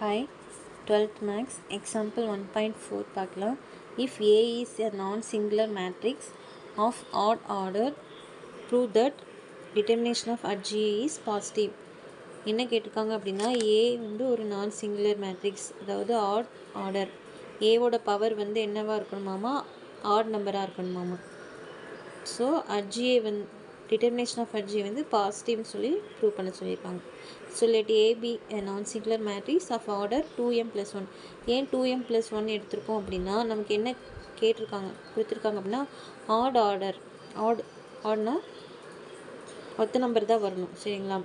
Hi, 12th Max, example 1.4 பார்க்கலாம். If A is a non-singular matrix of odd order, prove that determination of G is positive. என்ன கேட்டிருக்காங்க அப்படின்னா A வந்து ஒரு non singular matrix, அதாவது odd order. ஏவோட power வந்து என்னவாக இருக்கணுமாமா, ஆட் நம்பராக இருக்கணுமாமா. So adj A determination of adj A வந்து பாசிட்டிவ்னு சொல்லி ப்ரூவ் பண்ண சொல்லியிருக்காங்க. So let A be non singular matrix of order 2m+1. ஏன் 2m+1 எடுத்திருக்கோம் அப்படின்னா நமக்கு என்ன கொடுத்துருக்காங்க அப்படின்னா ஆட் ஆர்டர். ஆட்னா ஒத்த நம்பர் தான் வரணும், சரிங்களா?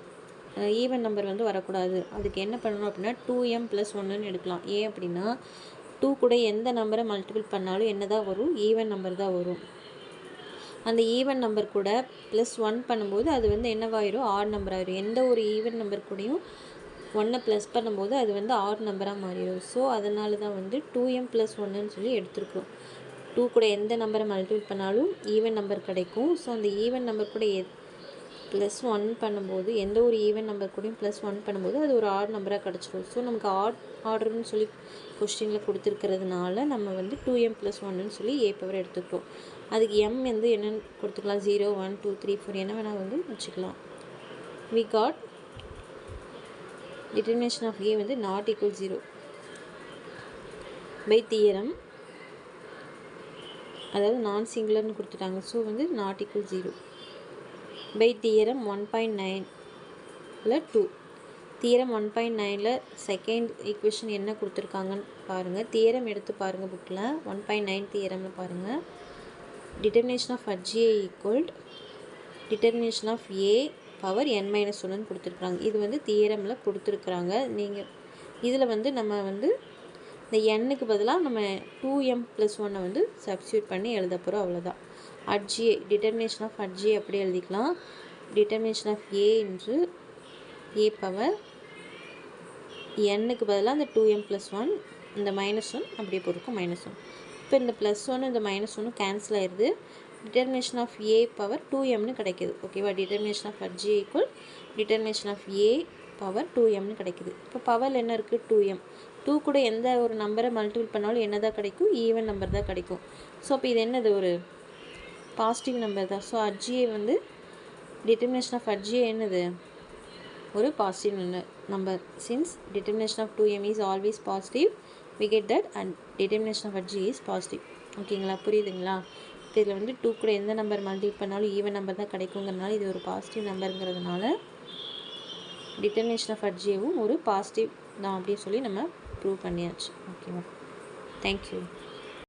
ஈவன் நம்பர் வந்து வரக்கூடாது. அதுக்கு என்ன பண்ணணும் அப்படின்னா 2m+1ன்னு எடுக்கலாம். ஏன் அப்படின்னா 2 கூட எந்த நம்பரை மல்டிபிள் பண்ணாலும் என்ன தான் வரும், ஈவன் நம்பர் தான் வரும். அந்த ஈவன் நம்பர் கூட +1 பண்ணும்போது அது வந்து என்னவாயிரும், ஆட் நம்பர் ஆயிரும். எந்த ஒரு ஈவன் நம்பர் கூடயும் 1 ப்ளஸ் பண்ணும்போது அது வந்து ஆட் நம்பராக மாறிடும். ஸோ அதனால தான் வந்து 2m+1ன்னு சொல்லி எடுத்துருக்கோம். 2 கூட எந்த நம்பரை மல்டிபிள் பண்ணாலும் ஈவன் நம்பர் கிடைக்கும். ஸோ அந்த ஈவன் நம்பர் கூட +1 பண்ணும்போது, எந்த ஒரு ஈவன் நம்பர் கூடயும் +1 பண்ணும்போது அது ஒரு ஆட் நம்பராக கிடச்சிரும். ஸோ நமக்கு ஆட் ஆர்டர்னு சொல்லி கொஸ்டினில் கொடுத்துருக்கிறதுனால நம்ம வந்து 2m+1ன்னு சொல்லி ஏ பவர் எடுத்துக்கிட்டோம். அதுக்கு m வந்து என்னென்னு கொடுத்துக்கலாம், 0 1 2 3 4 என்ன வேணால் வந்து வச்சுக்கலாம். we got determination of a வந்து not equal 0 by தியரம், அதாவது நான் சிங்குலர்னு கொடுத்துட்டாங்க. ஸோ வந்து not equal 0 by தியரம் 1.9ல் 2. தியரம் 1.9ல் செகண்ட் ஈக்குவேஷன் என்ன கொடுத்துருக்காங்கன்னு பாருங்கள். தியரம் எடுத்து பாருங்கள் புக்கில். 1.9 தியரம்னு பாருங்கள். Determination of adj A equal determination of A power n-1ன்னு கொடுத்துருக்குறாங்க. இது வந்து தியரமில் கொடுத்துருக்குறாங்க. நீங்கள் இதில் வந்து நம்ம வந்து இந்த எண்ணுக்கு பதிலாக நம்ம 2m+1 வந்து சப்ஸ்டியூட் பண்ணி எழுத போகிறோம், அவ்வளோதான். அட்ஜிஏ டிட்டர்மினேஷன் ஆஃப் அட்ஜிஏ அப்படி எழுதிக்கலாம். டிட்டர்மினேஷன் ஆஃப் ஏ என்று ஏ பவர் எண்ணுக்கு பதிலாக இந்த 2m+1, இந்த -1 அப்படியே போட்டிருக்கோம் -1. இப்போ இந்த +1 இந்த -1 கேன்சல் ஆயிடுது. டிட்டர்மினேஷன் ஆஃப் ஏ பவர் 2mனு கிடைக்கிது. ஓகேவா? Determination of adj A equal determination of A power 2mனு கிடைக்கிது. இப்போ பவர் என்ன இருக்குது, 2m. 2 கூட எந்த ஒரு நம்பரை மல்டிபிள் பண்ணாலும் என்ன தான் கிடைக்கும், ஈவன் நம்பர் தான் கிடைக்கும். ஸோ அப்போ இது என்னது, ஒரு பாசிட்டிவ் நம்பர் தான். ஸோ அட்ஜிஏ வந்து டிட்டர்மினேஷன் ஆஃப் அட்ஜிஏ என்னது, ஒரு positive number. Since determination of 2m is always positive, we get that and determination of G is positive. ஓகேங்களா? புரியுதுங்களா? இதில் வந்து 2 கூட எந்த நம்பர் மல்டிபிள் பண்ணாலும் ஈவன் நம்பர் தான் கிடைக்குங்கிறதுனால இது ஒரு பாசிட்டிவ் நம்பருங்கிறதுனால டிட்டர்மினேஷன் ஆஃப் Gவும் ஒரு பாசிட்டிவ் தான் அப்படின்னு சொல்லி நம்ம ப்ரூவ் பண்ணியாச்சு. ஓகேவா? தேங்க்யூ.